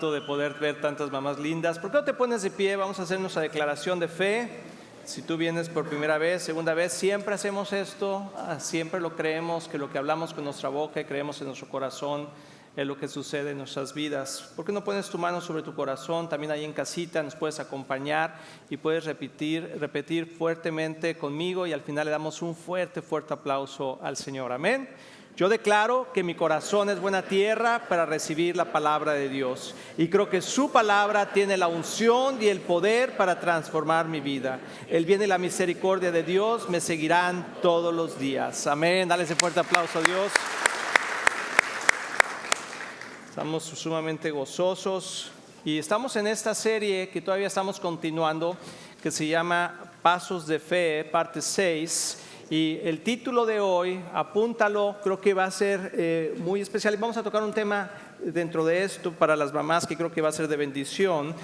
De poder ver tantas mamás lindas. ¿Por qué no te pones de pie? Vamos a hacer nuestra declaración de fe. Si tú vienes por primera vez, segunda vez, siempre hacemos esto, siempre lo creemos, que lo que hablamos con nuestra boca y creemos en nuestro corazón es lo que sucede en nuestras vidas. ¿Por qué no pones tu mano sobre tu corazón? También ahí en casita nos puedes acompañar y puedes repetir fuertemente conmigo, y al final le damos un fuerte aplauso al Señor. Amén. Yo declaro que mi corazón es buena tierra para recibir la palabra de Dios, y creo que su palabra tiene la unción y el poder para transformar mi vida. El bien y la misericordia de Dios me seguirán todos los días. Amén. Dale ese fuerte aplauso a Dios. Estamos sumamente gozosos y estamos en esta serie que todavía estamos continuando, que se llama Pasos de Fe, parte 6. Y el título de hoy, apúntalo, creo que va a ser muy especial. Y vamos a tocar un tema dentro de esto para las mamás que creo que va a ser de bendición,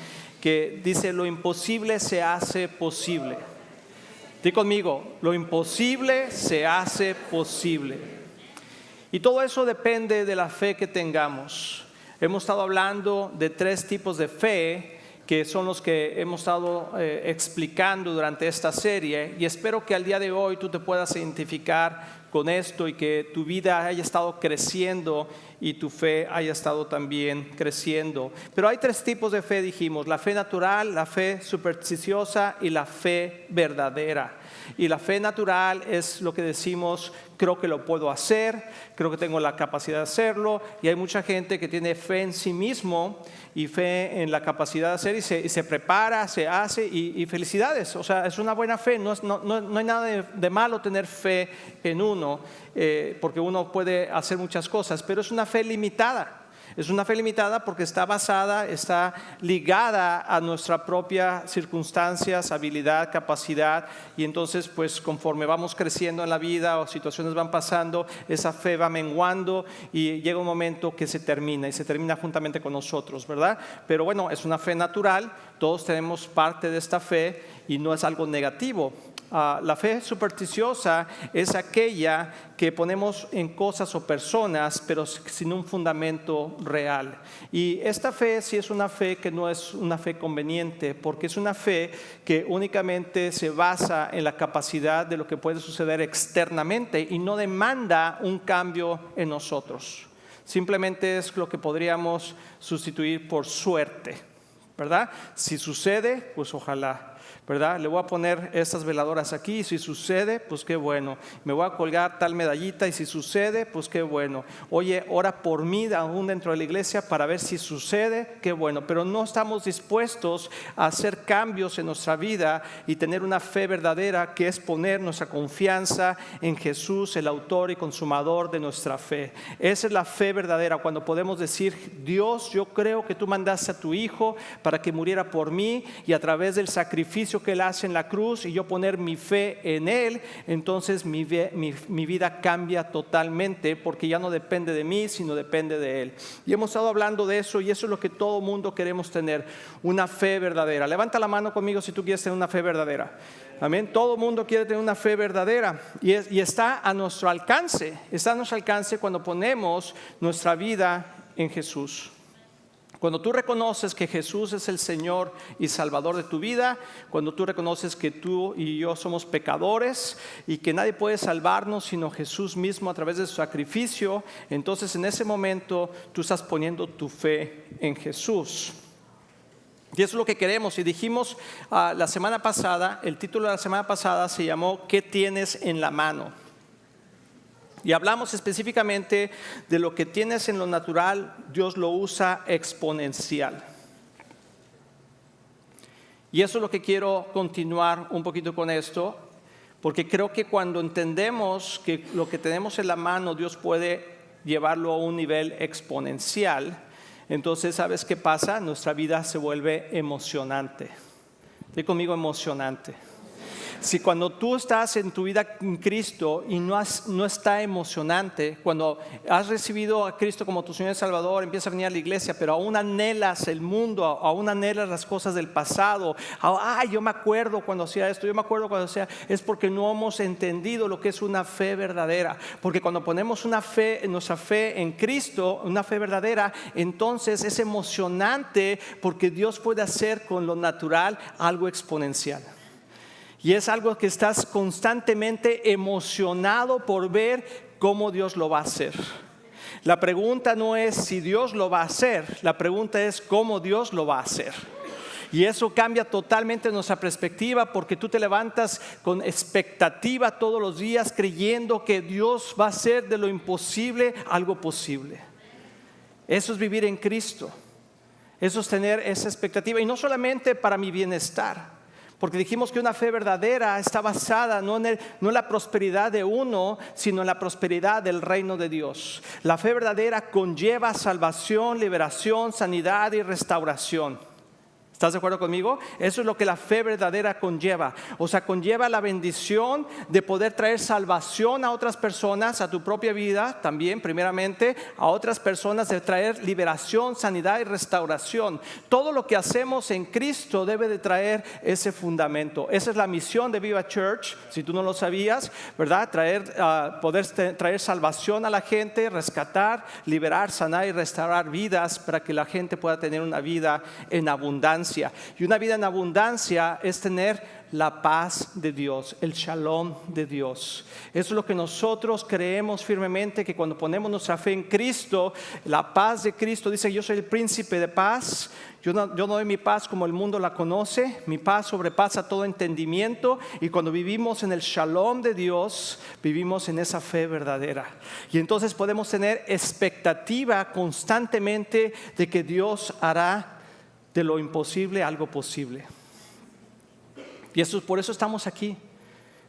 que dice: lo imposible se hace posible. Di conmigo: lo imposible se hace posible. Y todo eso depende de la fe que tengamos. Hemos estado hablando de 3 tipos de fe, que son los que hemos estado explicando durante esta serie, y espero que al día de hoy tú te puedas identificar con esto y que tu vida haya estado creciendo y tu fe haya estado también creciendo. Pero hay 3 tipos de fe, dijimos: la fe natural, la fe supersticiosa y la fe verdadera. Y la fe natural es lo que decimos: creo que lo puedo hacer, creo que tengo la capacidad de hacerlo. Y hay mucha gente que tiene fe en sí mismo y fe en la capacidad de hacer, y se prepara, se hace, y felicidades. O sea, es una buena fe. No hay nada de malo tener fe en uno, porque uno puede hacer muchas cosas, pero es una fe limitada. Es una fe limitada porque está ligada a nuestra propia circunstancias, habilidad, capacidad, y entonces pues conforme vamos creciendo en la vida o situaciones van pasando, esa fe va menguando y llega un momento que se termina, y se termina juntamente con nosotros, ¿verdad? Pero bueno, es una fe natural, todos tenemos parte de esta fe y no es algo negativo. La fe supersticiosa es aquella que ponemos en cosas o personas, pero sin un fundamento real. Y esta fe sí es una fe que no es una fe conveniente, porque es una fe que únicamente se basa en la capacidad de lo que puede suceder externamente y no demanda un cambio en nosotros. Simplemente es lo que podríamos sustituir por suerte, ¿verdad? Si sucede, pues ojalá, ¿verdad? Le voy a poner estas veladoras aquí, y si sucede, pues qué bueno. Me voy a colgar tal medallita, y si sucede, pues qué bueno. Oye, ora por mí aún dentro de la iglesia para ver si sucede, qué bueno. Pero no estamos dispuestos a hacer cambios en nuestra vida y tener una fe verdadera, que es poner nuestra confianza en Jesús, el autor y consumador de nuestra fe. Esa es la fe verdadera, cuando podemos decir: Dios, yo creo que tú mandaste a tu Hijo para que muriera por mí, y a través del sacrificio que Él hace en la cruz, y yo poner mi fe en Él, entonces mi vida cambia totalmente, porque ya no depende de mí, sino depende de Él. Y hemos estado hablando de eso, y eso es lo que todo mundo queremos tener: una fe verdadera. Levanta la mano conmigo si tú quieres tener una fe verdadera. Amén. Todo mundo quiere tener una fe verdadera, y está a nuestro alcance. Está a nuestro alcance cuando ponemos nuestra vida en Jesús. Cuando tú reconoces que Jesús es el Señor y Salvador de tu vida, cuando tú reconoces que tú y yo somos pecadores y que nadie puede salvarnos sino Jesús mismo a través de su sacrificio, entonces en ese momento tú estás poniendo tu fe en Jesús. Y eso es lo que queremos. Y dijimos la semana pasada, el título de la semana pasada se llamó ¿qué tienes en la mano? Y hablamos específicamente de lo que tienes en lo natural, Dios lo usa exponencial. Y eso es lo que quiero continuar un poquito con esto, porque creo que cuando entendemos que lo que tenemos en la mano Dios puede llevarlo a un nivel exponencial, entonces ¿sabes qué pasa? Nuestra vida se vuelve emocionante. Dí conmigo: emocionante. Si cuando tú estás en tu vida en Cristo y no está emocionante, cuando has recibido a Cristo como tu Señor y Salvador, empiezas a venir a la iglesia, pero aún anhelas el mundo, aún anhelas las cosas del pasado. Yo me acuerdo cuando hacía esto, yo me acuerdo cuando hacía, es porque no hemos entendido lo que es una fe verdadera. Porque cuando ponemos nuestra fe en Cristo, una fe verdadera, entonces es emocionante porque Dios puede hacer con lo natural algo exponencial. Y es algo que estás constantemente emocionado por ver cómo Dios lo va a hacer. La pregunta no es si Dios lo va a hacer, la pregunta es cómo Dios lo va a hacer. Y eso cambia totalmente nuestra perspectiva, porque tú te levantas con expectativa todos los días creyendo que Dios va a hacer de lo imposible algo posible. Eso es vivir en Cristo. Eso es tener esa expectativa, y no solamente para mi bienestar. Porque dijimos que una fe verdadera está basada no en la prosperidad de uno, sino en la prosperidad del reino de Dios. La fe verdadera conlleva salvación, liberación, sanidad y restauración. ¿Estás de acuerdo conmigo? Eso es lo que la fe verdadera conlleva. O sea, conlleva la bendición de poder traer salvación a otras personas, a tu propia vida también, primeramente, a otras personas, de traer liberación, sanidad y restauración. Todo lo que hacemos en Cristo debe de traer ese fundamento. Esa es la misión de Viva Church, si tú no lo sabías, ¿verdad? Poder traer salvación a la gente, rescatar, liberar, sanar y restaurar vidas para que la gente pueda tener una vida en abundancia. Y una vida en abundancia es tener la paz de Dios, el shalom de Dios. Eso es lo que nosotros creemos firmemente, que cuando ponemos nuestra fe en Cristo, la paz de Cristo, dice: yo soy el príncipe de paz. Yo no doy mi paz como el mundo la conoce. Mi paz sobrepasa todo entendimiento. Y cuando vivimos en el shalom de Dios, vivimos en esa fe verdadera. Y entonces podemos tener expectativa constantemente de que Dios hará de lo imposible algo posible. Y por eso estamos aquí,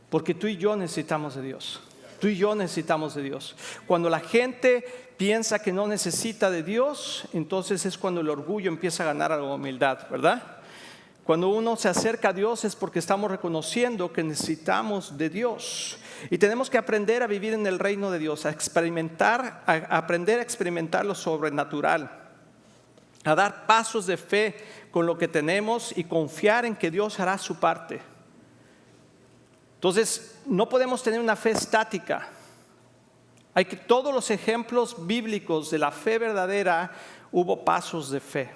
porque tú y yo necesitamos de Dios. Tú y yo necesitamos de Dios. Cuando la gente piensa que no necesita de Dios, entonces es cuando el orgullo empieza a ganar a la humildad, ¿verdad? Cuando uno se acerca a Dios es porque estamos reconociendo que necesitamos de Dios. Y tenemos que aprender a vivir en el reino de Dios, a aprender a experimentar lo sobrenatural, a dar pasos de fe con lo que tenemos y confiar en que Dios hará su parte. Entonces, no podemos tener una fe estática. Todos los ejemplos bíblicos de la fe verdadera, hubo pasos de fe.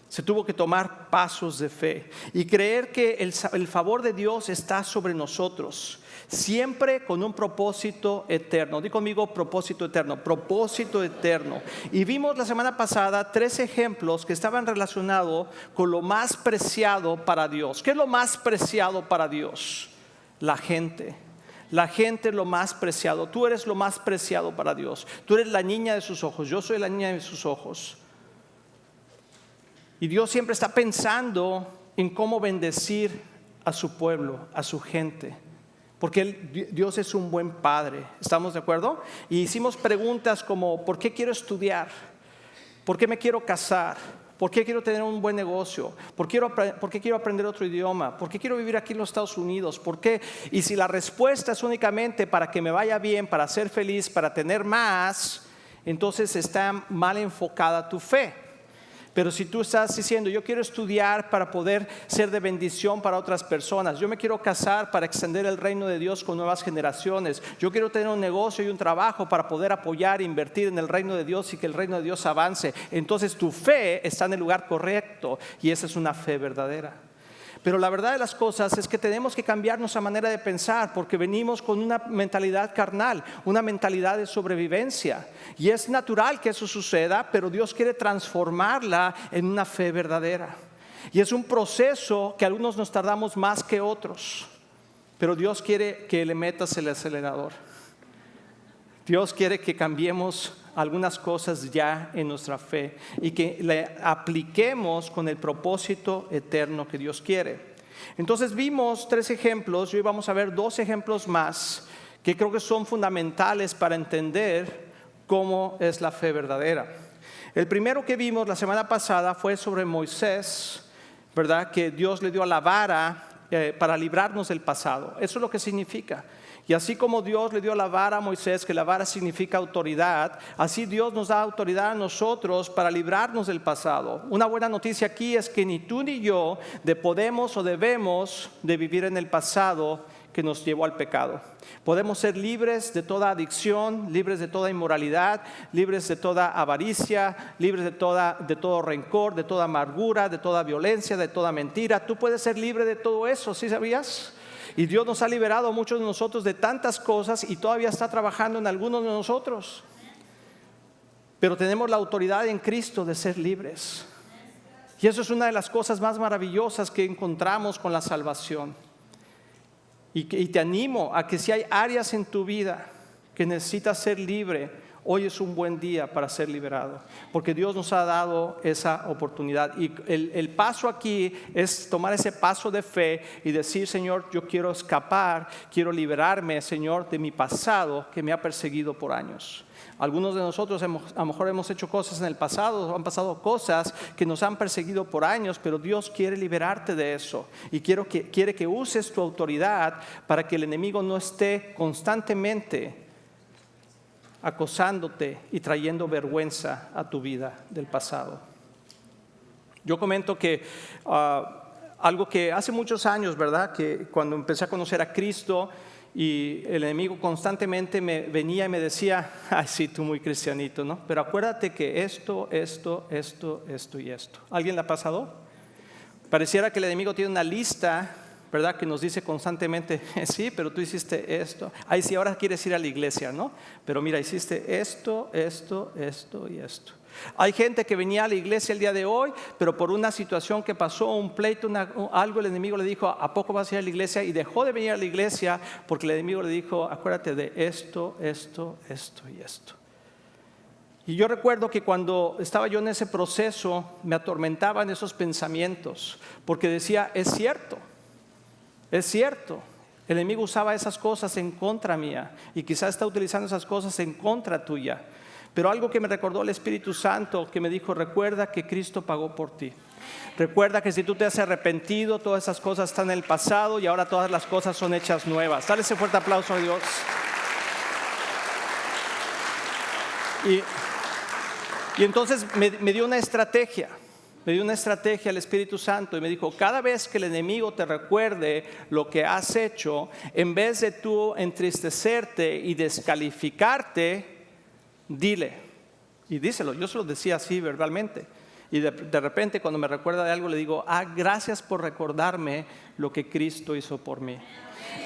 Se tuvo que tomar pasos de fe y creer que el favor de Dios está sobre nosotros, siempre con un propósito eterno. Di conmigo: propósito eterno, propósito eterno. Y vimos la semana pasada 3 ejemplos que estaban relacionados con lo más preciado para Dios. ¿Qué es lo más preciado para Dios? La gente. La gente es lo más preciado. Tú eres lo más preciado para Dios. Tú eres la niña de sus ojos. Yo soy la niña de sus ojos. Y Dios siempre está pensando en cómo bendecir a su pueblo, a su gente. Porque Dios es un buen padre. ¿Estamos de acuerdo? Y hicimos preguntas como: ¿por qué quiero estudiar? ¿Por qué me quiero casar? ¿Por qué quiero tener un buen negocio? ¿Por qué quiero aprender otro idioma? ¿Por qué quiero vivir aquí en los Estados Unidos? ¿Por qué? Y si la respuesta es únicamente para que me vaya bien, para ser feliz, para tener más, entonces está mal enfocada tu fe. Pero si tú estás diciendo: yo quiero estudiar para poder ser de bendición para otras personas, yo me quiero casar para extender el reino de Dios con nuevas generaciones, yo quiero tener un negocio y un trabajo para poder apoyar e invertir en el reino de Dios y que el reino de Dios avance, entonces tu fe está en el lugar correcto, y esa es una fe verdadera. Pero la verdad de las cosas es que tenemos que cambiar nuestra manera de pensar, porque venimos con una mentalidad carnal, una mentalidad de sobrevivencia. Y es natural que eso suceda, pero Dios quiere transformarla en una fe verdadera. Y es un proceso que algunos nos tardamos más que otros, pero Dios quiere que le metas el acelerador. Dios quiere que cambiemos algunas cosas ya en nuestra fe y que le apliquemos con el propósito eterno que Dios quiere. Entonces vimos 3 ejemplos y hoy vamos a ver 2 ejemplos más que creo que son fundamentales para entender cómo es la fe verdadera. El primero que vimos la semana pasada fue sobre Moisés, ¿verdad? Que Dios le dio la vara para librarnos del pasado. Eso es lo que significa. Y así como Dios le dio la vara a Moisés, que la vara significa autoridad, así Dios nos da autoridad a nosotros para librarnos del pasado. Una buena noticia aquí es que ni tú ni yo podemos o debemos de vivir en el pasado que nos llevó al pecado. Podemos ser libres de toda adicción, libres de toda inmoralidad, libres de toda avaricia, libres de todo rencor, de toda amargura, de toda violencia, de toda mentira. Tú puedes ser libre de todo eso, ¿sí sabías? Y Dios nos ha liberado a muchos de nosotros de tantas cosas y todavía está trabajando en algunos de nosotros. Pero tenemos la autoridad en Cristo de ser libres. Y eso es una de las cosas más maravillosas que encontramos con la salvación. Y te animo a que si hay áreas en tu vida que necesitas ser libre, hoy es un buen día para ser liberado, porque Dios nos ha dado esa oportunidad. Y el paso aquí es tomar ese paso de fe y decir: Señor, yo quiero escapar, quiero liberarme, Señor, de mi pasado que me ha perseguido por años. Algunos de nosotros a lo mejor hemos hecho cosas en el pasado, han pasado cosas que nos han perseguido por años, pero Dios quiere liberarte de eso y quiere que uses tu autoridad para que el enemigo no esté constantemente acosándote y trayendo vergüenza a tu vida del pasado. Yo comento que algo que hace muchos años, ¿verdad? Que cuando empecé a conocer a Cristo y el enemigo constantemente me venía y me decía: ay, sí, tú muy cristianito, ¿no? Pero acuérdate que esto y esto. ¿Alguien le ha pasado? Pareciera que el enemigo tiene una lista, ¿verdad? Que nos dice constantemente: sí, pero tú hiciste esto. Ay, sí, ahora quieres ir a la iglesia, ¿no? Pero mira, hiciste esto y esto. Hay gente que venía a la iglesia el día de hoy, pero por una situación que pasó, un pleito, algo, el enemigo le dijo: ¿a poco vas a ir a la iglesia? Y dejó de venir a la iglesia porque el enemigo le dijo: acuérdate de esto y esto. Y yo recuerdo que cuando estaba yo en ese proceso, me atormentaban esos pensamientos, porque decía: es cierto, el enemigo usaba esas cosas en contra mía y quizás está utilizando esas cosas en contra tuya. Pero algo que me recordó el Espíritu Santo, que me dijo: recuerda que Cristo pagó por ti. Recuerda que si tú te has arrepentido, todas esas cosas están en el pasado y ahora todas las cosas son hechas nuevas. Dale ese fuerte aplauso a Dios. Y entonces me dio una estrategia. Me dio una estrategia al Espíritu Santo y me dijo: cada vez que el enemigo te recuerde lo que has hecho, en vez de tú entristecerte y descalificarte, dile. Y díselo. Yo se lo decía así verbalmente. Y de repente cuando me recuerda de algo le digo: gracias por recordarme lo que Cristo hizo por mí.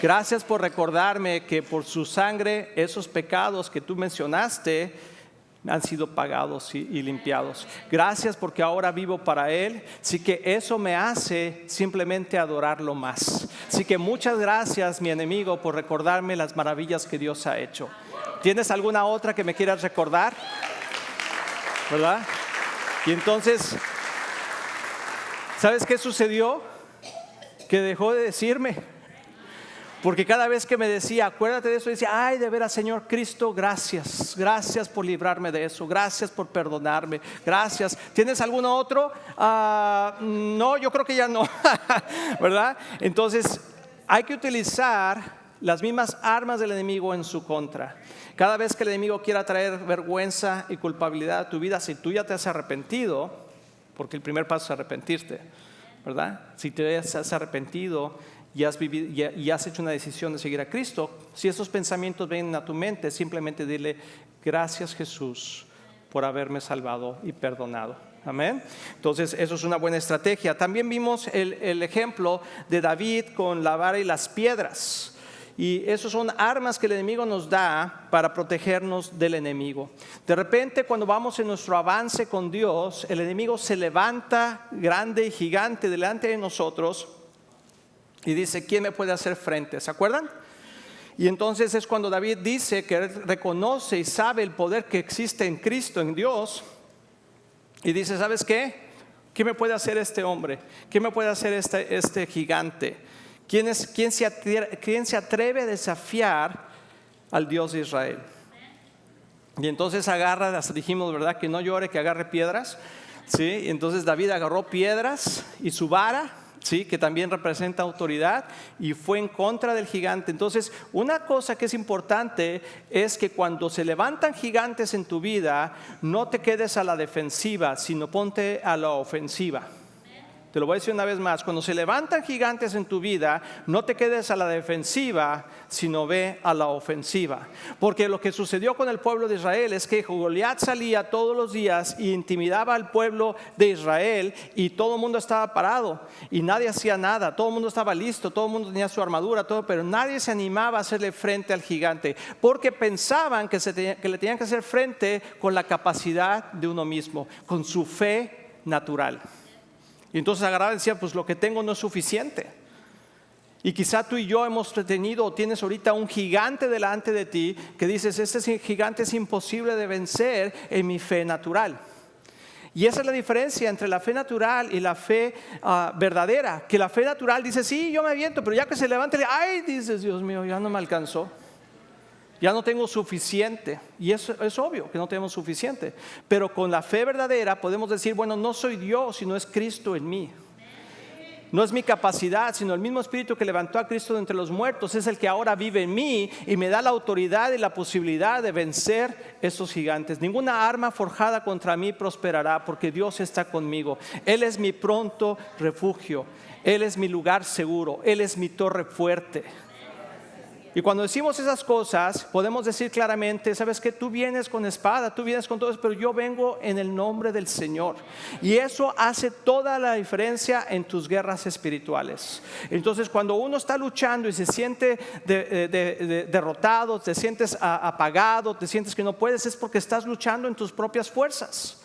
Gracias por recordarme que por su sangre esos pecados que tú mencionaste han sido pagados y limpiados. Gracias porque ahora vivo para Él. Así que eso me hace simplemente adorarlo más. Así que muchas gracias, mi enemigo, por recordarme las maravillas que Dios ha hecho. ¿Tienes alguna otra que me quieras recordar? ¿Verdad? Y entonces, ¿sabes qué sucedió? Que dejó de decirme. Porque cada vez que me decía: acuérdate de eso, decía: ay, de veras, Señor Cristo, gracias por librarme de eso, gracias por perdonarme, gracias. ¿Tienes alguno otro? No, yo creo que ya no. ¿Verdad? Entonces hay que utilizar las mismas armas del enemigo en su contra. Cada vez que el enemigo quiera traer vergüenza y culpabilidad a tu vida, si tú ya te has arrepentido, porque el primer paso es arrepentirte, ¿verdad? Si te has arrepentido y has hecho una decisión de seguir a Cristo, si esos pensamientos vienen a tu mente, simplemente dile: gracias, Jesús, por haberme salvado y perdonado. Amén. Entonces eso es una buena estrategia. También vimos el ejemplo de David con la vara y las piedras. Y esos son armas que el enemigo nos da para protegernos del enemigo. De repente, cuando vamos en nuestro avance con Dios, el enemigo se levanta grande y gigante delante de nosotros y dice: ¿quién me puede hacer frente? ¿Se acuerdan? Y entonces es cuando David dice que él reconoce y sabe el poder que existe en Cristo, en Dios. Y dice: ¿sabes qué? ¿Qué me puede hacer este hombre? ¿Qué me puede hacer este gigante? ¿Quién se atreve a desafiar al Dios de Israel? Y entonces agarra, dijimos, ¿verdad? Que no llore, que agarre piedras. ¿Sí? Y entonces David agarró piedras y su vara, ¿sí? Que también representa autoridad, y fue en contra del gigante. Entonces, una cosa que es importante es que cuando se levantan gigantes en tu vida, no te quedes a la defensiva, sino ponte a la ofensiva. Te lo voy a decir una vez más: cuando se levantan gigantes en tu vida, no te quedes a la defensiva, sino ve a la ofensiva. Porque lo que sucedió con el pueblo de Israel es que Goliat salía todos los días y intimidaba al pueblo de Israel, y todo el mundo estaba parado y nadie hacía nada. Todo el mundo estaba listo, todo el mundo tenía su armadura, todo, pero nadie se animaba a hacerle frente al gigante, porque pensaban que le tenían que hacer frente con la capacidad de uno mismo, con su fe natural. Y entonces agarraba y decía: pues lo que tengo no es suficiente. Y quizá tú y yo hemos tenido, o tienes ahorita un gigante delante de ti que dices: este gigante es imposible de vencer en mi fe natural. Y esa es la diferencia entre la fe natural y la fe verdadera. Que la fe natural dice: sí, yo me aviento, pero ya que se levanta, ay, dices: Dios mío, ya no me alcanzó. Ya no tengo suficiente. Y eso es obvio que no tenemos suficiente. Pero con la fe verdadera podemos decir: bueno, no soy Dios, sino es Cristo en mí. No es mi capacidad, sino el mismo Espíritu que levantó a Cristo de entre los muertos es el que ahora vive en mí y me da la autoridad y la posibilidad de vencer esos gigantes. Ninguna arma forjada contra mí prosperará, porque Dios está conmigo. Él es mi pronto refugio. Él es mi lugar seguro. Él es mi torre fuerte. Y cuando decimos esas cosas, podemos decir claramente: sabes que tú vienes con espada, tú vienes con todo eso, pero yo vengo en el nombre del Señor. Y eso hace toda la diferencia en tus guerras espirituales. Entonces, cuando uno está luchando y se siente derrotado, te sientes apagado, te sientes que no puedes, es porque estás luchando en tus propias fuerzas.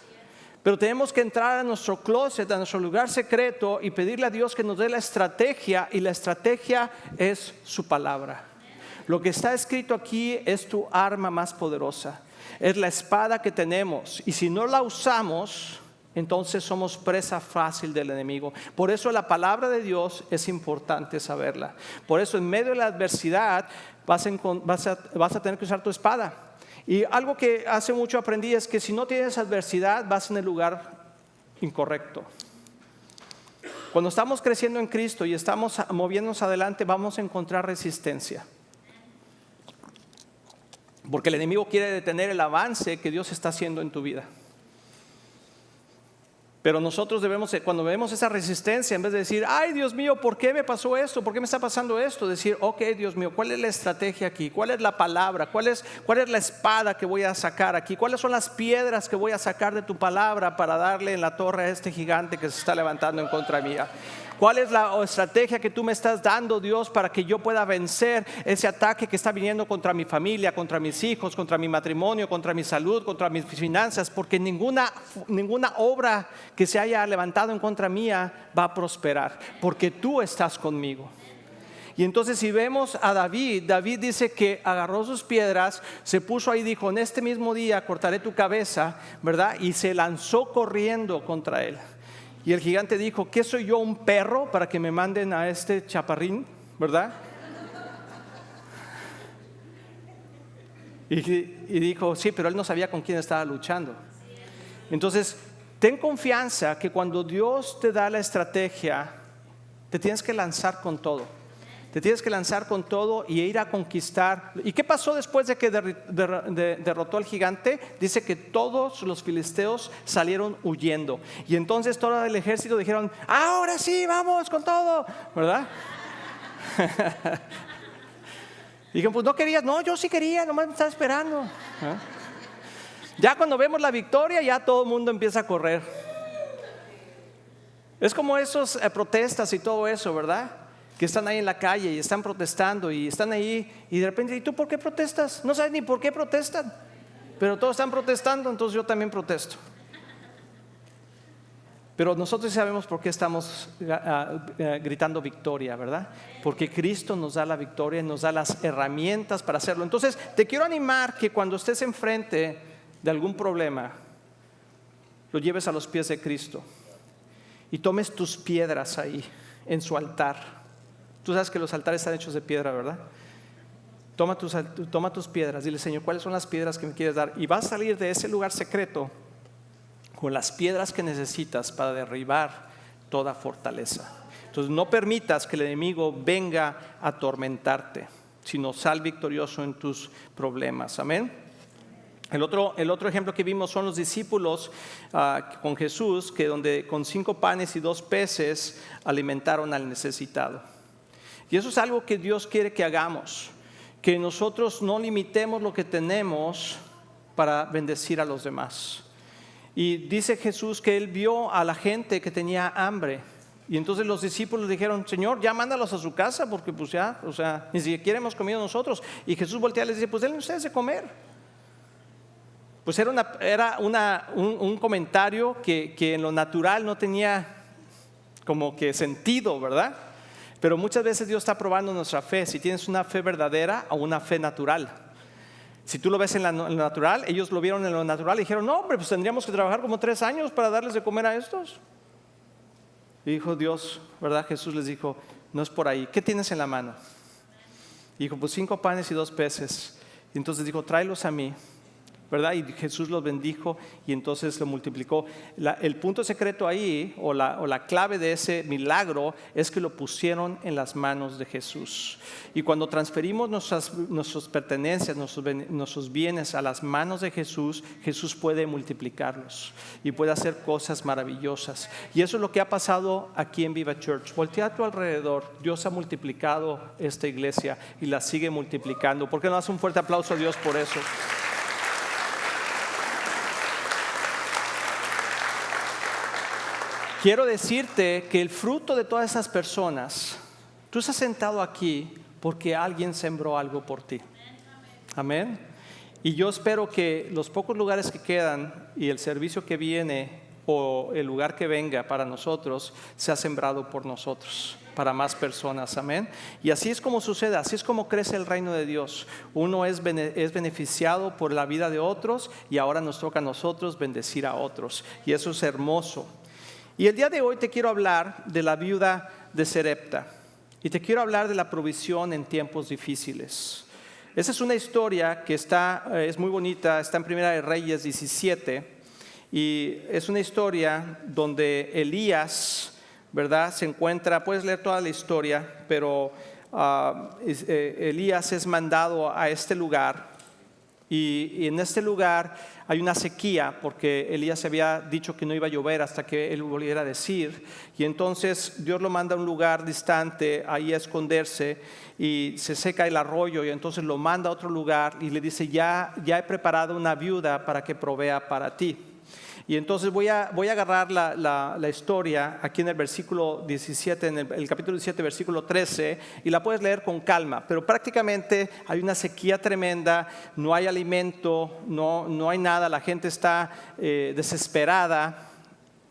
Pero tenemos que entrar a nuestro closet, a nuestro lugar secreto, y pedirle a Dios que nos dé la estrategia, y la estrategia es su palabra. Lo que está escrito aquí es tu arma más poderosa, es la espada que tenemos, y si no la usamos, entonces somos presa fácil del enemigo. Por eso la palabra de Dios es importante saberla. Por eso en medio de la adversidad vas a tener que usar tu espada. Y algo que hace mucho aprendí es que si no tienes adversidad, vas en el lugar incorrecto. Cuando estamos creciendo en Cristo y estamos moviéndonos adelante, vamos a encontrar resistencia. Porque el enemigo quiere detener el avance que Dios está haciendo en tu vida. Pero nosotros debemos, cuando vemos esa resistencia, en vez de decir: ay, Dios mío, ¿por qué me pasó esto? ¿Por qué me está pasando esto? Decir: ok, Dios mío, ¿cuál es la estrategia aquí? ¿Cuál es la palabra? ¿Cuál es la espada que voy a sacar aquí? ¿Cuáles son las piedras que voy a sacar de tu palabra para darle en la torre a este gigante que se está levantando en contra mía? ¿Cuál es la estrategia que tú me estás dando, Dios, para que yo pueda vencer ese ataque que está viniendo contra mi familia, contra mis hijos, contra mi matrimonio, contra mi salud, contra mis finanzas? Porque ninguna obra que se haya levantado en contra mía va a prosperar, porque tú estás conmigo. Y entonces, si vemos a David dice que agarró sus piedras, se puso ahí, dijo: en este mismo día cortaré tu cabeza, ¿verdad? Y se lanzó corriendo contra él. Y el gigante dijo: ¿qué soy yo, un perro, para que me manden a este chaparrín? ¿Verdad? Y dijo: sí, pero él no sabía con quién estaba luchando. Entonces, ten confianza que cuando Dios te da la estrategia, te tienes que lanzar con todo. Te tienes que lanzar con todo y ir a conquistar. ¿Y qué pasó después de que derrotó al gigante? Dice que todos los filisteos salieron huyendo. Y entonces todo el ejército dijeron: ahora sí, vamos con todo, ¿verdad? Dijeron: pues no querías. No, yo sí quería, nomás me estaba esperando. Ya cuando vemos la victoria, ya todo el mundo empieza a correr. Es como esos protestas y todo eso, ¿verdad? Que están ahí en la calle y están protestando y están ahí, y de repente: ¿y tú por qué protestas? No sabes ni por qué protestan, pero todos están protestando, entonces yo también protesto. Pero nosotros sabemos por qué estamos gritando victoria, ¿verdad? Porque Cristo nos da la victoria y nos da las herramientas para hacerlo. Entonces te quiero animar que cuando estés enfrente de algún problema, lo lleves a los pies de Cristo y tomes tus piedras ahí en su altar. Tú sabes que los altares están hechos de piedra, ¿verdad? Toma tus piedras, dile: Señor, ¿cuáles son las piedras que me quieres dar? Y vas a salir de ese lugar secreto con las piedras que necesitas para derribar toda fortaleza. Entonces no permitas que el enemigo venga a atormentarte, sino sal victorioso en tus problemas. Amén. El otro ejemplo que vimos son los discípulos con Jesús, que donde con 5 panes y 2 peces alimentaron al necesitado. Y eso es algo que Dios quiere que hagamos, que nosotros no limitemos lo que tenemos para bendecir a los demás. Y dice Jesús que Él vio a la gente que tenía hambre. Y entonces los discípulos dijeron: Señor, ya mándalos a su casa, porque pues ya, o sea, ni siquiera hemos comido nosotros. Y Jesús voltea y les dice: pues denle ustedes de comer. Pues era un comentario que en lo natural no tenía como que sentido, ¿verdad? Pero muchas veces Dios está probando nuestra fe, si tienes una fe verdadera o una fe natural. Si tú lo ves en lo natural, ellos lo vieron en lo natural y dijeron: no, hombre, pues tendríamos que trabajar como 3 años para darles de comer a estos. Y dijo Dios, ¿verdad? Jesús les dijo: no es por ahí. ¿Qué tienes en la mano? Y dijo: pues 5 panes y 2 peces. Y entonces dijo: tráelos a mí, ¿verdad? Y Jesús los bendijo y entonces lo multiplicó. El punto secreto ahí, o la clave de ese milagro, es que lo pusieron en las manos de Jesús. Y cuando transferimos nuestras pertenencias, nuestros bienes a las manos de Jesús, Jesús puede multiplicarlos y puede hacer cosas maravillosas. Y eso es lo que ha pasado aquí en Viva Church. Voltea a tu alrededor. Dios ha multiplicado esta iglesia y la sigue multiplicando. ¿Por qué no das un fuerte aplauso a Dios por eso? Quiero decirte que el fruto de todas esas personas, tú estás sentado aquí porque alguien sembró algo por ti. Amén. Y yo espero que los pocos lugares que quedan y el servicio que viene o el lugar que venga para nosotros sea sembrado por nosotros, para más personas. Amén. Y así es como sucede, así es como crece el reino de Dios. Uno es beneficiado por la vida de otros y ahora nos toca a nosotros bendecir a otros. Y eso es hermoso. Y el día de hoy te quiero hablar de la viuda de Sarepta y te quiero hablar de la provisión en tiempos difíciles. Esa es una historia que es muy bonita, está en Primera de Reyes 17 y es una historia donde Elías, ¿verdad? Se encuentra, puedes leer toda la historia, pero Elías es mandado a este lugar y en este lugar hay una sequía porque Elías había dicho que no iba a llover hasta que él volviera a decir, y entonces Dios lo manda a un lugar distante ahí a esconderse y se seca el arroyo y entonces lo manda a otro lugar y le dice: ya he preparado una viuda para que provea para ti. Y entonces voy a agarrar la historia aquí en el versículo 17, en el capítulo 17, versículo 13, y la puedes leer con calma. Pero prácticamente hay una sequía tremenda, no hay alimento, no hay nada, la gente está desesperada.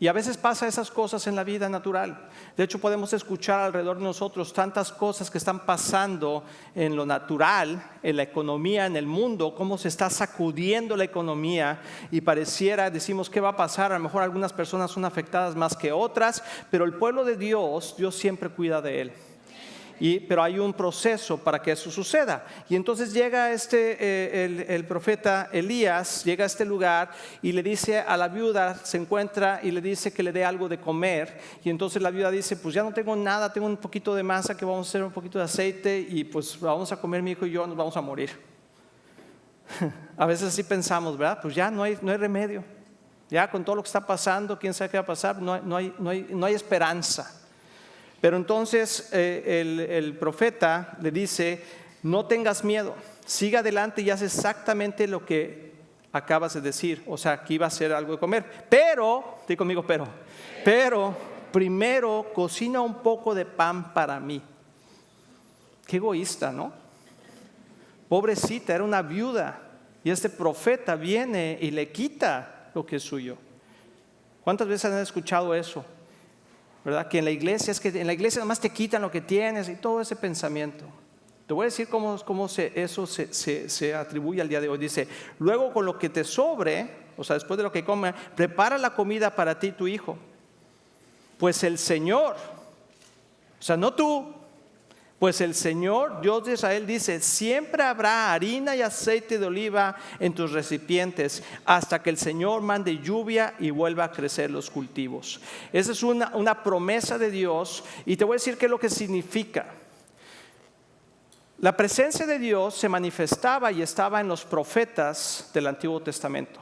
Y a veces pasa esas cosas en la vida natural. De hecho, podemos escuchar alrededor de nosotros tantas cosas que están pasando en lo natural, en la economía, en el mundo, cómo se está sacudiendo la economía y pareciera, decimos, ¿qué va a pasar? A lo mejor algunas personas son afectadas más que otras, pero el pueblo de Dios siempre cuida de él. Pero hay un proceso para que eso suceda. Y entonces llega el profeta Elías, llega a este lugar y le dice a la viuda, se encuentra y le dice que le dé algo de comer. Y entonces la viuda dice: pues ya no tengo nada, tengo un poquito de masa que vamos a hacer un poquito de aceite y pues vamos a comer mi hijo y yo, nos vamos a morir. A veces así pensamos, ¿verdad? Pues ya no hay remedio. Ya con todo lo que está pasando, quién sabe qué va a pasar, no hay esperanza. Pero entonces el profeta le dice: no tengas miedo, siga adelante y haz exactamente lo que acabas de decir. O sea, que iba a hacer algo de comer. Pero, di conmigo, pero primero cocina un poco de pan para mí. Qué egoísta, ¿no? Pobrecita, era una viuda. Y este profeta viene y le quita lo que es suyo. ¿Cuántas veces han escuchado eso? ¿Verdad? Que en la iglesia nada más te quitan lo que tienes y todo ese pensamiento. Te voy a decir cómo eso se atribuye al día de hoy. Dice: luego con lo que te sobre, o sea, después de lo que come, prepara la comida para ti y tu hijo. Pues el Señor, o sea, no tú, Pues el Señor, Dios de Israel, dice: siempre habrá harina y aceite de oliva en tus recipientes hasta que el Señor mande lluvia y vuelva a crecer los cultivos. Esa es una promesa de Dios, y te voy a decir qué es lo que significa. La presencia de Dios se manifestaba y estaba en los profetas del Antiguo Testamento.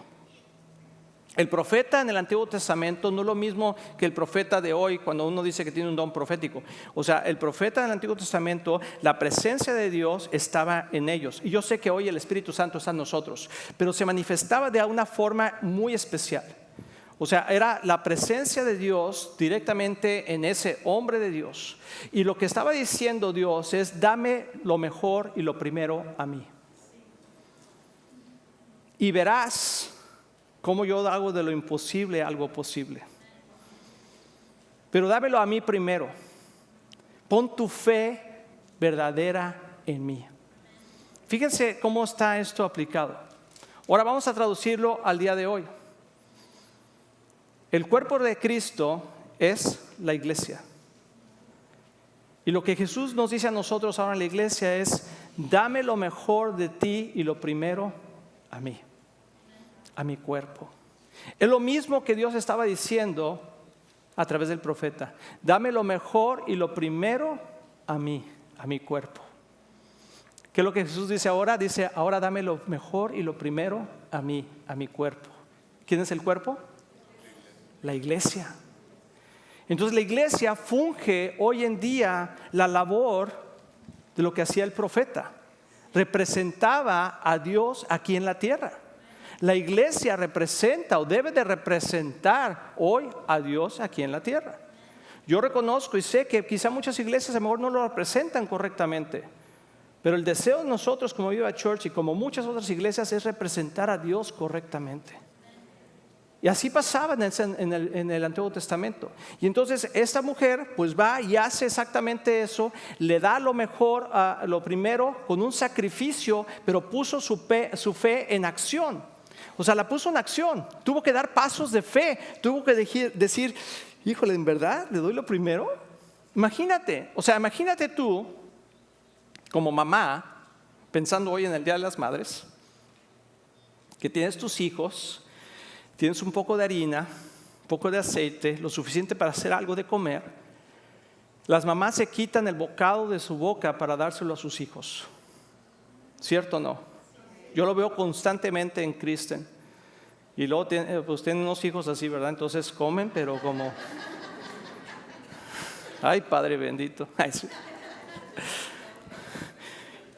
El profeta en el Antiguo Testamento no es lo mismo que el profeta de hoy cuando uno dice que tiene un don profético. O sea, el profeta en el Antiguo Testamento, la presencia de Dios estaba en ellos. Y yo sé que hoy el Espíritu Santo está en nosotros, pero se manifestaba de una forma muy especial. O sea, era la presencia de Dios directamente en ese hombre de Dios. Y lo que estaba diciendo Dios es: dame lo mejor y lo primero a mí. Y verás cómo yo hago de lo imposible algo posible. Pero dámelo a mí primero. Pon tu fe verdadera en mí. Fíjense cómo está esto aplicado. Ahora vamos a traducirlo al día de hoy. El cuerpo de Cristo es la iglesia. Y lo que Jesús nos dice a nosotros ahora en la iglesia es: dame lo mejor de ti y lo primero a mí, a mi cuerpo. Es lo mismo que Dios estaba diciendo a través del profeta: dame lo mejor y lo primero a mí, a mi cuerpo. ¿Qué es lo que Jesús dice ahora? Dice: ahora dame lo mejor y lo primero a mí, a mi cuerpo. ¿Quién es el cuerpo? La iglesia. Entonces la iglesia funge hoy en día la labor de lo que hacía el profeta. Representaba a Dios aquí en la tierra. La iglesia representa o debe de representar hoy a Dios aquí en la tierra. Yo reconozco y sé que quizá muchas iglesias a lo mejor no lo representan correctamente, pero el deseo de nosotros como Viva Church y como muchas otras iglesias es representar a Dios correctamente. Y así pasaba en el Antiguo Testamento. Y entonces esta mujer pues va y hace exactamente eso. Le da lo mejor, lo primero, con un sacrificio, pero puso su fe en acción. O sea, la puso en acción. Tuvo que dar pasos de fe. Tuvo que decir: híjole, ¿en verdad le doy lo primero? Imagínate, o sea, imagínate tú como mamá, pensando hoy en el Día de las Madres, que tienes tus hijos, tienes un poco de harina, un poco de aceite, lo suficiente para hacer algo de comer. Las mamás se quitan el bocado de su boca para dárselo a sus hijos. ¿Cierto o no? Yo lo veo constantemente en Kristen. Y luego pues tienen unos hijos así, ¿verdad? Entonces comen, pero como... Ay, Padre bendito. Ay, sí.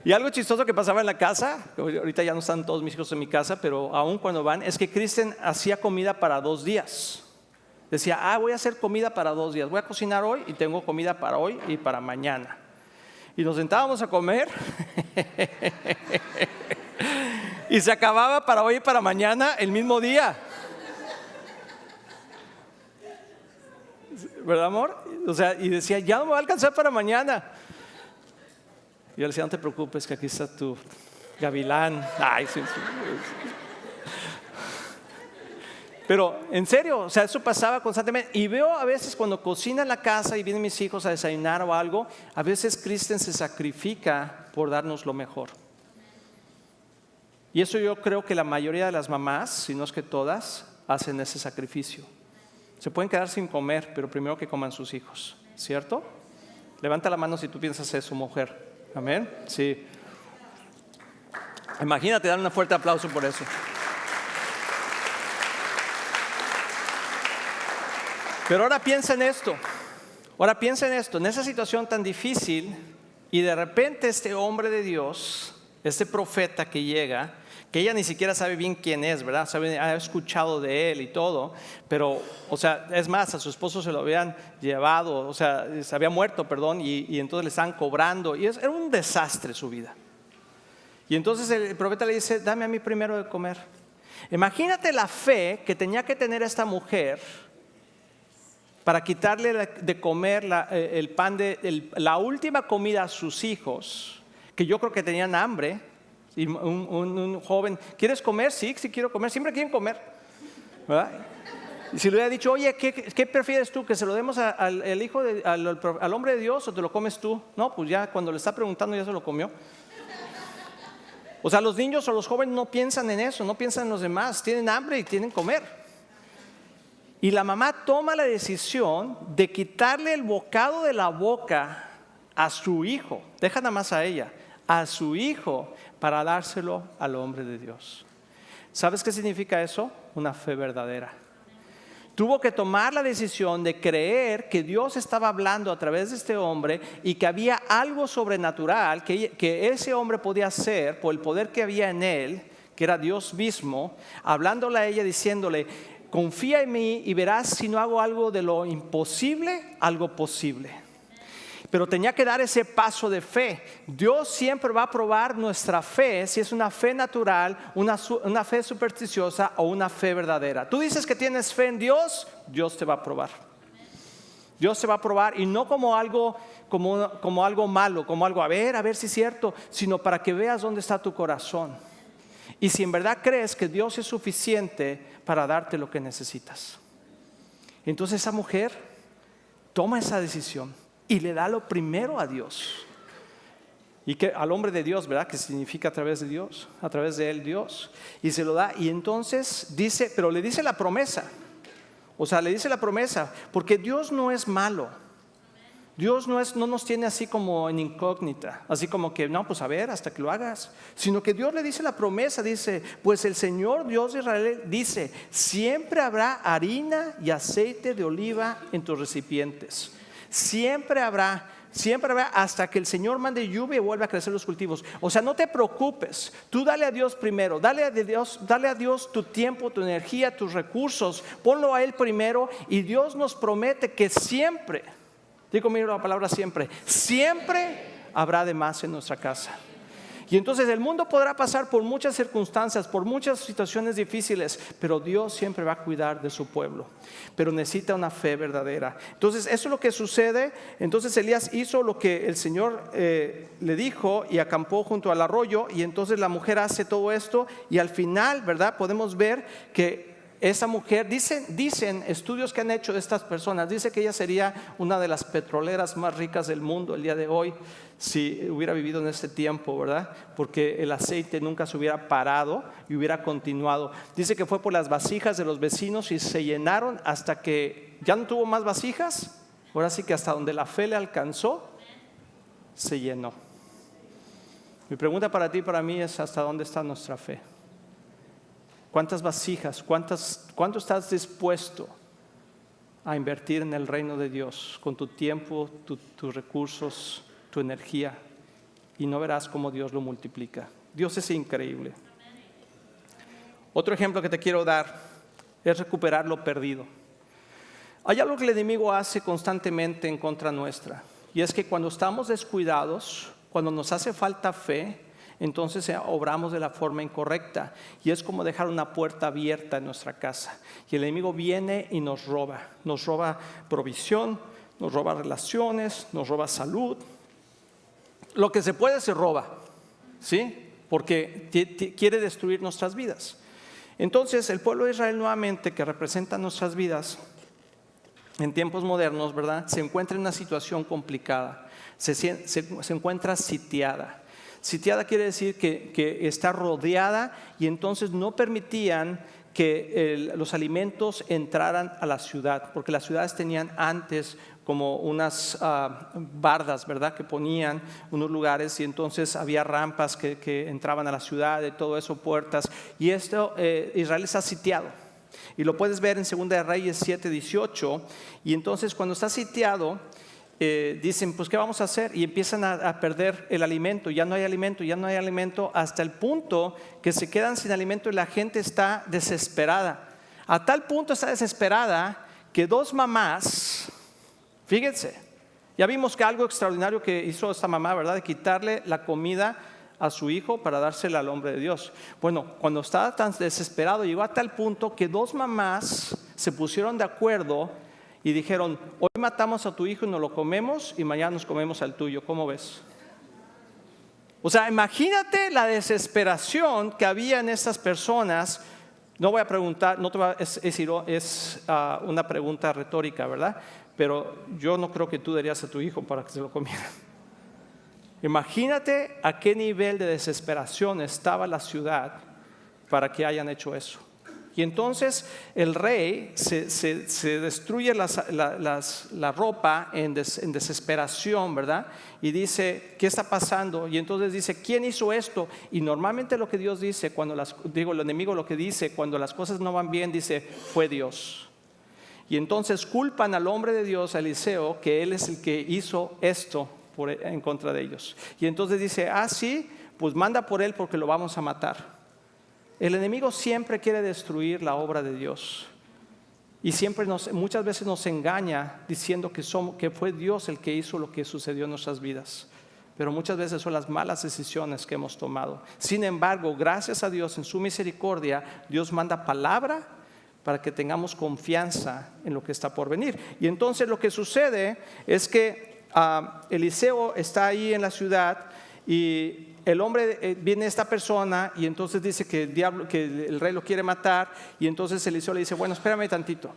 Y algo chistoso que pasaba en la casa, ahorita ya no están todos mis hijos en mi casa, pero aún cuando van, es que Kristen hacía comida para 2 días. Decía: voy a hacer comida para 2 días, voy a cocinar hoy y tengo comida para hoy y para mañana. Y nos sentábamos a comer y se acababa para hoy y para mañana el mismo día. ¿Verdad, amor? O sea, y decía: ya no me va a alcanzar para mañana. Y yo le decía: no te preocupes, que aquí está tu gavilán. Ay, sí. Pero en serio, o sea, eso pasaba constantemente. Y veo a veces cuando cocina en la casa y vienen mis hijos a desayunar o algo, a veces Kristen se sacrifica por darnos lo mejor. Y eso yo creo que la mayoría de las mamás, si no es que todas, hacen ese sacrificio. Se pueden quedar sin comer, pero primero que coman sus hijos, ¿cierto? Levanta la mano si tú piensas eso, mujer. Amén. Sí. Imagínate dar un fuerte aplauso por eso. Pero ahora piensa en esto. Ahora piensa en esto. En esa situación tan difícil, y de repente este hombre de Dios, este profeta que llega, que ella ni siquiera sabe bien quién es, ¿verdad? Ha escuchado de él y todo, pero, o sea, es más, a su esposo se lo habían llevado, o sea, se había muerto, perdón, y entonces le estaban cobrando, y era un desastre su vida. Y entonces el profeta le dice: dame a mí primero de comer. Imagínate la fe que tenía que tener esta mujer para quitarle de comer el pan la última comida a sus hijos, que yo creo que tenían hambre. Y un joven: ¿quieres comer? Sí, sí quiero comer. Siempre quieren comer, ¿verdad? Y si le hubiera dicho, oye, ¿qué prefieres tú? ¿Que se lo demos al hijo al hombre de Dios o te lo comes tú? No, pues ya cuando le está preguntando ya se lo comió. O sea, los niños o los jóvenes no piensan en eso, no piensan en los demás, tienen hambre y tienen que comer. Y la mamá toma la decisión de quitarle el bocado de la boca a su hijo, deja nada más a ella, a su hijo, para dárselo al hombre de Dios. ¿Sabes qué significa eso? Una fe verdadera. Tuvo que tomar la decisión de creer que Dios estaba hablando a través de este hombre y que había algo sobrenatural que ese hombre podía hacer por el poder que había en él, que era Dios mismo, hablándole a ella, diciéndole, confía en mí y verás si no hago algo de lo imposible, algo posible. Pero tenía que dar ese paso de fe. Dios siempre va a probar nuestra fe, si es una fe natural, una fe supersticiosa o una fe verdadera. Tú dices que tienes fe en Dios, Dios te va a probar. Dios te va a probar, y no como algo malo, como algo a ver si es cierto, sino para que veas dónde está tu corazón. Y si en verdad crees que Dios es suficiente para darte lo que necesitas. Entonces esa mujer toma esa decisión y le da lo primero a Dios. Y que al hombre de Dios, ¿verdad? Que significa a través de Dios, a través de él Dios. Y se lo da, y entonces dice, pero le dice la promesa. O sea, le dice la promesa, porque Dios no es malo. Dios no nos tiene así como en incógnita, así como que no, pues a ver, hasta que lo hagas. Sino que Dios le dice la promesa, dice, pues el Señor Dios de Israel dice, siempre habrá harina y aceite de oliva en tus recipientes. Siempre habrá hasta que el Señor mande lluvia y vuelva a crecer los cultivos. O sea, no te preocupes, tú dale a Dios primero, dale a Dios tu tiempo, tu energía, tus recursos, ponlo a Él primero, y Dios nos promete que siempre, digo conmigo la palabra siempre habrá de más en nuestra casa. Y entonces el mundo podrá pasar por muchas circunstancias, por muchas situaciones difíciles, pero Dios siempre va a cuidar de su pueblo. Pero necesita una fe verdadera. Entonces eso es lo que sucede. Entonces Elías hizo lo que el Señor le dijo y acampó junto al arroyo. Y entonces la mujer hace todo esto, y al final, ¿verdad? Podemos ver que esa mujer, dicen estudios que han hecho de estas personas, dice que ella sería una de las petroleras más ricas del mundo el día de hoy, si hubiera vivido en este tiempo, ¿verdad? Porque el aceite nunca se hubiera parado y hubiera continuado. Dice que fue por las vasijas de los vecinos y se llenaron hasta que ya no tuvo más vasijas. Ahora sí que hasta donde la fe le alcanzó, se llenó. Mi pregunta para ti y para mí es: ¿hasta dónde está nuestra fe? ¿Cuántas vasijas, cuánto estás dispuesto a invertir en el reino de Dios con tu tiempo, tus recursos, tu energía? Y no verás cómo Dios lo multiplica. Dios es increíble. Otro ejemplo que te quiero dar es recuperar lo perdido. Hay algo que el enemigo hace constantemente en contra nuestra, y es que cuando estamos descuidados, cuando nos hace falta fe, entonces obramos de la forma incorrecta, y es como dejar una puerta abierta en nuestra casa, y el enemigo viene y nos roba provisión, nos roba relaciones, nos roba salud. Lo que se puede se roba, ¿sí? Porque quiere destruir nuestras vidas. Entonces el pueblo de Israel, nuevamente, que representa nuestras vidas en tiempos modernos, ¿verdad? Se encuentra en una situación complicada, se encuentra sitiada. Sitiada quiere decir que está rodeada, y entonces no permitían que los alimentos entraran a la ciudad, porque las ciudades tenían antes como unas bardas, ¿verdad? Que ponían unos lugares, y entonces había rampas que entraban a la ciudad, y todo eso, puertas. Y esto, Israel está sitiado, y lo puedes ver en 2 de Reyes 7:18. Y entonces cuando está sitiado, dicen, pues ¿qué vamos a hacer? Y empiezan a perder el alimento, ya no hay alimento, hasta el punto que se quedan sin alimento, y la gente está desesperada. A tal punto está desesperada que 2 mamás, fíjense, ya vimos que algo extraordinario que hizo esta mamá, ¿verdad? De quitarle la comida a su hijo para dársela al hombre de Dios. Bueno, cuando estaba tan desesperado, llegó a tal punto que 2 mamás se pusieron de acuerdo y dijeron: hoy matamos a tu hijo y nos lo comemos, y mañana nos comemos al tuyo. ¿Cómo ves? O sea, imagínate la desesperación que había en estas personas No voy a preguntar, es una pregunta retórica, ¿verdad? Pero yo no creo que tú darías a tu hijo para que se lo comiera. Imagínate a qué nivel de desesperación estaba la ciudad para que hayan hecho eso. Y entonces el rey se destruye la ropa en desesperación, ¿verdad? Y dice, ¿qué está pasando? Y entonces dice, ¿quién hizo esto? Y normalmente lo que Dios dice, el enemigo lo que dice cuando las cosas no van bien, dice, fue Dios. Y entonces culpan al hombre de Dios, a Eliseo, que él es el que hizo esto en contra de ellos. Y entonces dice, sí, pues manda por él porque lo vamos a matar. El enemigo siempre quiere destruir la obra de Dios y muchas veces nos engaña diciendo que fue Dios el que hizo lo que sucedió en nuestras vidas, pero muchas veces son las malas decisiones que hemos tomado. Sin embargo, gracias a Dios, en su misericordia, Dios manda palabra para que tengamos confianza en lo que está por venir. Y entonces lo que sucede es que Eliseo está ahí en la ciudad y el hombre, viene esta persona y entonces dice que el rey lo quiere matar, y entonces Eliseo le dice, bueno, espérame tantito.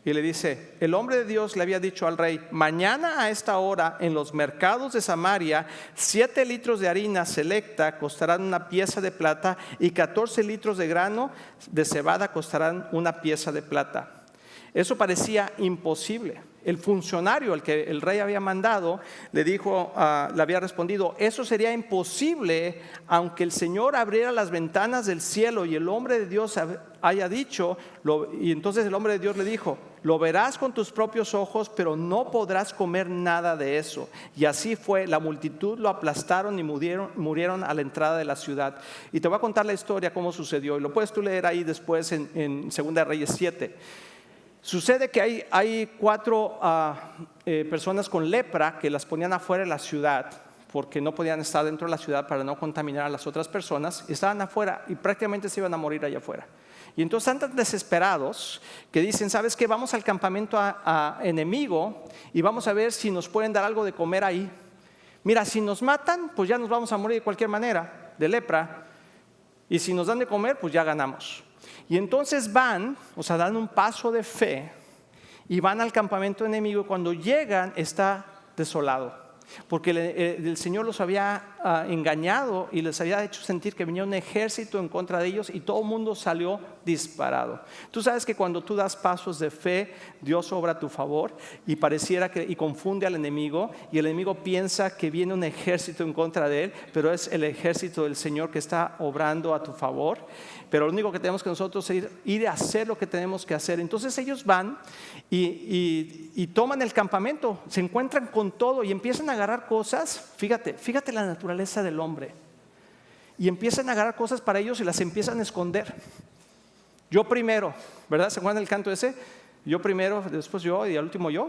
Y le dice, el hombre de Dios le había dicho al rey, mañana a esta hora en los mercados de Samaria 7 litros de harina selecta costarán una pieza de plata y 14 litros de grano de cebada costarán una pieza de plata. Eso parecía imposible. El funcionario al que el rey había mandado le había respondido, eso sería imposible aunque el Señor abriera las ventanas del cielo y el hombre de Dios haya dicho. Y entonces el hombre de Dios le dijo, lo verás con tus propios ojos, pero no podrás comer nada de eso. Y así fue, la multitud lo aplastaron y murieron a la entrada de la ciudad. Y te voy a contar la historia, cómo sucedió, y lo puedes tú leer ahí después en 2 Reyes 7. Sucede que hay 4 personas con lepra que las ponían afuera de la ciudad porque no podían estar dentro de la ciudad para no contaminar a las otras personas. Estaban afuera y prácticamente se iban a morir allá afuera. Y entonces están tan desesperados que dicen, ¿sabes qué? Vamos al campamento enemigo y vamos a ver si nos pueden dar algo de comer ahí. Mira, si nos matan, pues ya nos vamos a morir de cualquier manera, de lepra. Y si nos dan de comer, pues ya ganamos. Y entonces dan un paso de fe y van al campamento enemigo. Cuando llegan está desolado, porque el Señor los había engañado y les había hecho sentir que venía un ejército en contra de ellos y todo el mundo salió disparado. Tú sabes que cuando tú das pasos de fe, Dios obra a tu favor y pareciera y confunde al enemigo, y el enemigo piensa que viene un ejército en contra de él, pero es el ejército del Señor que está obrando a tu favor. Pero lo único que tenemos que nosotros es ir a hacer lo que tenemos que hacer. Entonces ellos van y toman el campamento, se encuentran con todo y empiezan a agarrar cosas. Fíjate la naturaleza del hombre. Y empiezan a agarrar cosas para ellos y las empiezan a esconder. Yo primero, ¿verdad? ¿Se acuerdan del canto ese? Yo primero, después yo y al último yo.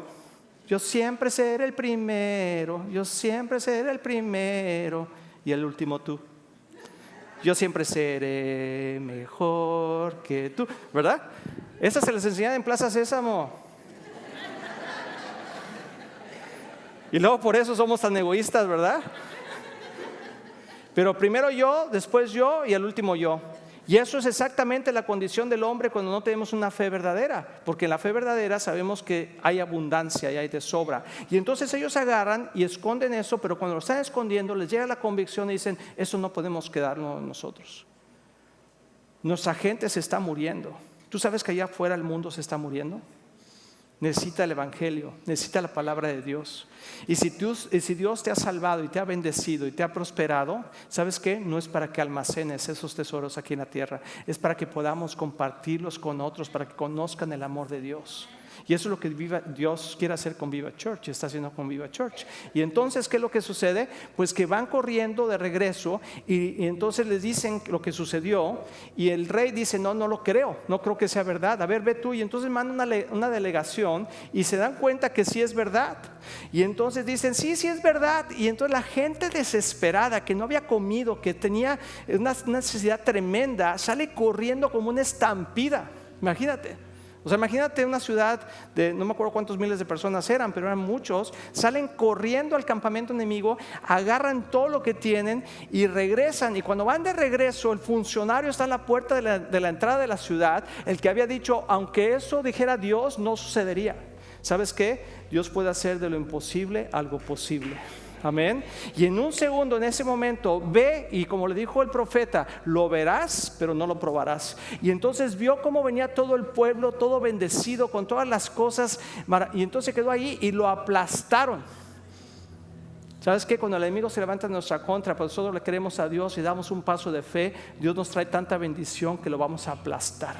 Yo siempre seré el primero, yo siempre seré el primero y el último tú. Yo siempre seré mejor que tú, ¿verdad? Esa se les enseñaba en Plaza Sésamo. Y luego por eso somos tan egoístas, ¿verdad? Pero primero yo, después yo y al último yo. Y eso es exactamente la condición del hombre cuando no tenemos una fe verdadera, porque en la fe verdadera sabemos que hay abundancia y hay de sobra. Y entonces ellos agarran y esconden eso, pero cuando lo están escondiendo les llega la convicción y dicen, eso no podemos quedarnos nosotros. Nuestra gente se está muriendo. ¿Tú sabes que allá afuera el mundo se está muriendo? Necesita el evangelio, necesita la palabra de Dios. Y si Dios te ha salvado y te ha bendecido y te ha prosperado, ¿sabes qué? No es para que almacenes esos tesoros aquí en la tierra, es para que podamos compartirlos con otros, para que conozcan el amor de Dios. Y eso es lo que Dios quiere hacer con Viva Church, y está haciendo con Viva Church. Y entonces, ¿qué es lo que sucede? Pues que van corriendo de regreso y entonces les dicen lo que sucedió. Y el rey dice, no lo creo, no creo que sea verdad. A ver, ve tú. Y entonces mandan una delegación y se dan cuenta que sí es verdad. Y entonces dicen, sí es verdad. Y entonces la gente desesperada, que no había comido, que tenía una necesidad tremenda, sale corriendo como una estampida. Imagínate. O sea, imagínate una ciudad de no me acuerdo cuántos miles de personas eran, pero eran muchos. Salen corriendo al campamento enemigo, agarran todo lo que tienen y regresan. Y cuando van de regreso, el funcionario está en la puerta de la entrada de la ciudad, el que había dicho, aunque eso dijera Dios, no sucedería. ¿Sabes qué? Dios puede hacer de lo imposible algo posible. Amén. Y en un segundo, en ese momento, ve, y como le dijo el profeta, lo verás, pero no lo probarás. Y entonces vio cómo venía todo el pueblo, todo bendecido, con todas las cosas, y entonces quedó ahí y lo aplastaron. ¿Sabes qué? Cuando el enemigo se levanta en nuestra contra, pero nosotros le creemos a Dios y damos un paso de fe, Dios nos trae tanta bendición que lo vamos a aplastar.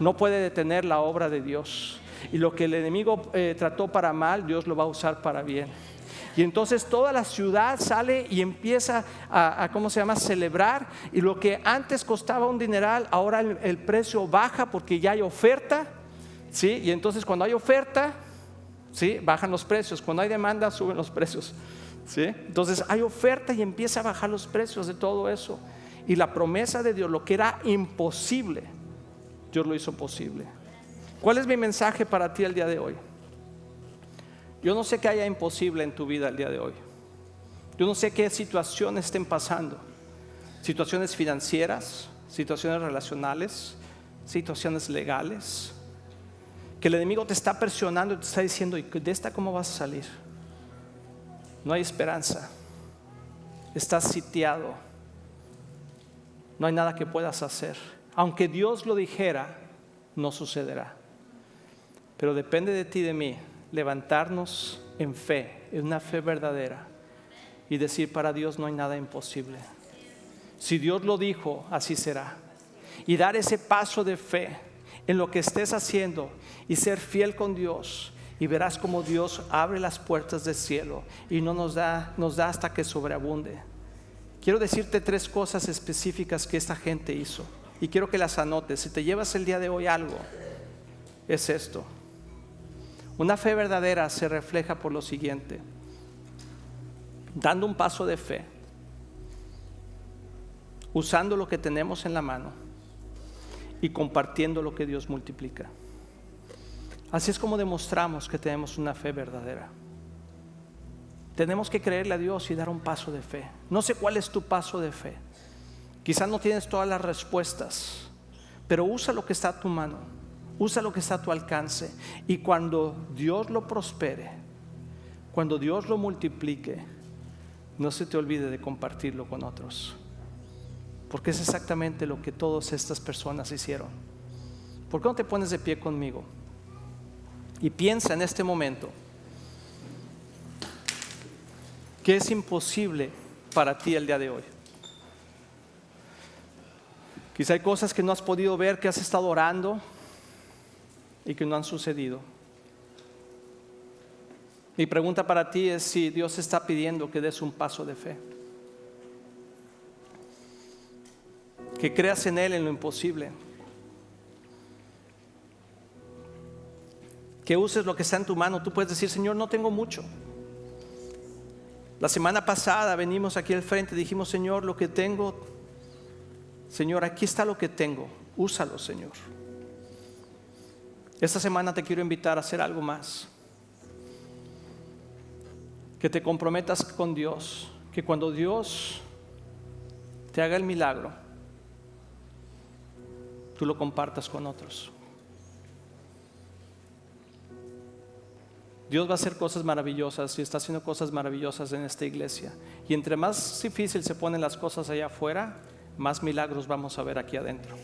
No puede detener la obra de Dios. Y lo que el enemigo trató para mal, Dios lo va a usar para bien. Y entonces toda la ciudad sale y empieza a celebrar. Y lo que antes costaba un dineral, ahora el precio baja porque ya hay oferta, ¿sí? Y entonces cuando hay oferta, ¿sí?, bajan los precios. Cuando hay demanda, suben los precios, ¿sí? Entonces hay oferta y empieza a bajar los precios de todo eso. Y la promesa de Dios, lo que era imposible, Dios lo hizo posible. ¿Cuál es mi mensaje para ti el día de hoy? Yo no sé qué haya imposible en tu vida el día de hoy. Yo no sé qué situaciones estén pasando. Situaciones financieras, situaciones relacionales, situaciones legales. Que el enemigo te está presionando y te está diciendo, ¿y de esta cómo vas a salir? No hay esperanza. Estás sitiado. No hay nada que puedas hacer. Aunque Dios lo dijera, no sucederá. Pero depende de ti y de mí levantarnos en fe, en una fe verdadera, y decir, para Dios no hay nada imposible. Si Dios lo dijo, así será. Y dar ese paso de fe en lo que estés haciendo y ser fiel con Dios, y verás como Dios abre las puertas del cielo y no nos da hasta que sobreabunde. Quiero decirte 3 cosas específicas que esta gente hizo y quiero que las anotes. Si te llevas el día de hoy algo, es esto. Una fe verdadera se refleja por lo siguiente: dando un paso de fe, usando lo que tenemos en la mano y compartiendo lo que Dios multiplica. Así es como demostramos que tenemos una fe verdadera. Tenemos que creerle a Dios y dar un paso de fe. No sé cuál es tu paso de fe. Quizás no tienes todas las respuestas, pero usa lo que está a tu mano. Usa lo que está a tu alcance. Y cuando Dios lo prospere, cuando Dios lo multiplique, no se te olvide de compartirlo con otros. Porque es exactamente lo que todas estas personas hicieron. ¿Por qué no te pones de pie conmigo? Y piensa en este momento que es imposible para ti el día de hoy. Quizá hay cosas que no has podido ver, que has estado orando y que no han sucedido. Mi pregunta para ti es si Dios está pidiendo que des un paso de fe, que creas en Él en lo imposible, que uses lo que está en tu mano. Tú puedes decir, Señor, no tengo mucho. La semana pasada venimos aquí al frente y dijimos, Señor, lo que tengo, Señor, aquí está lo que tengo, úsalo, Señor. Esta semana te quiero invitar a hacer algo más. Que te comprometas con Dios, que cuando Dios te haga el milagro, tú lo compartas con otros. Dios va a hacer cosas maravillosas y está haciendo cosas maravillosas en esta iglesia. Y entre más difícil se ponen las cosas allá afuera, más milagros vamos a ver aquí adentro.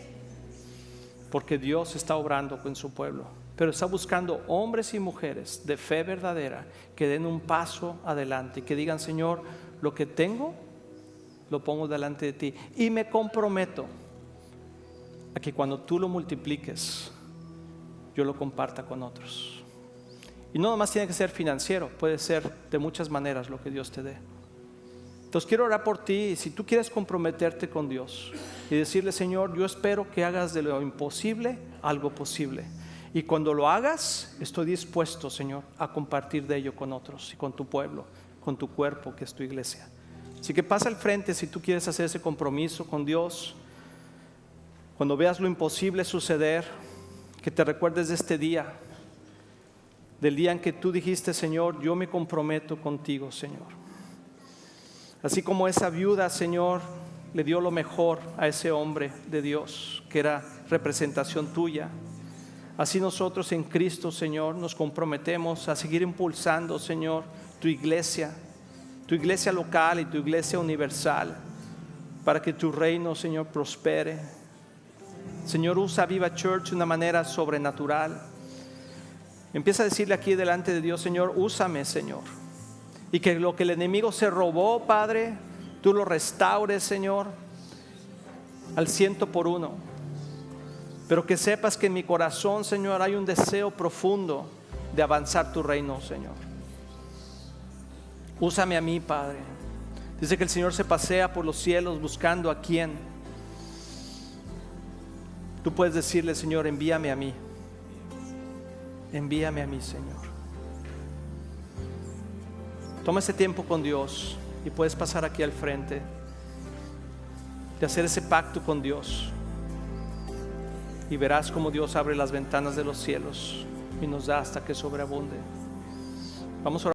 Porque Dios está obrando con su pueblo, pero está buscando hombres y mujeres de fe verdadera que den un paso adelante y que digan, Señor, lo que tengo lo pongo delante de ti y me comprometo a que cuando tú lo multipliques, yo lo comparta con otros. Y no nomás tiene que ser financiero, puede ser de muchas maneras lo que Dios te dé. Entonces quiero orar por ti, y si tú quieres comprometerte con Dios y decirle, Señor, yo espero que hagas de lo imposible algo posible. Y cuando lo hagas, estoy dispuesto, Señor, a compartir de ello con otros y con tu pueblo, con tu cuerpo que es tu iglesia. Así que pasa al frente si tú quieres hacer ese compromiso con Dios. Cuando veas lo imposible suceder, que te recuerdes de este día, del día en que tú dijiste, Señor, yo me comprometo contigo, Señor. Así como esa viuda, Señor, le dio lo mejor a ese hombre de Dios, que era representación tuya. Así nosotros en Cristo, Señor, nos comprometemos a seguir impulsando, Señor, tu iglesia local y tu iglesia universal, para que tu reino, Señor, prospere. Señor, usa Viva Church de una manera sobrenatural. Empieza a decirle aquí delante de Dios, Señor, úsame, Señor. Y que lo que el enemigo se robó, Padre, tú lo restaures, Señor, al 100%. Pero que sepas que en mi corazón, Señor, hay un deseo profundo de avanzar tu reino, Señor. Úsame a mí, Padre. Dice que el Señor se pasea por los cielos buscando a quién. Tú puedes decirle, Señor, envíame a mí. Envíame a mí, Señor. Toma ese tiempo con Dios y puedes pasar aquí al frente, de hacer ese pacto con Dios, y verás cómo Dios abre las ventanas de los cielos y nos da hasta que sobreabunde. Vamos a orar.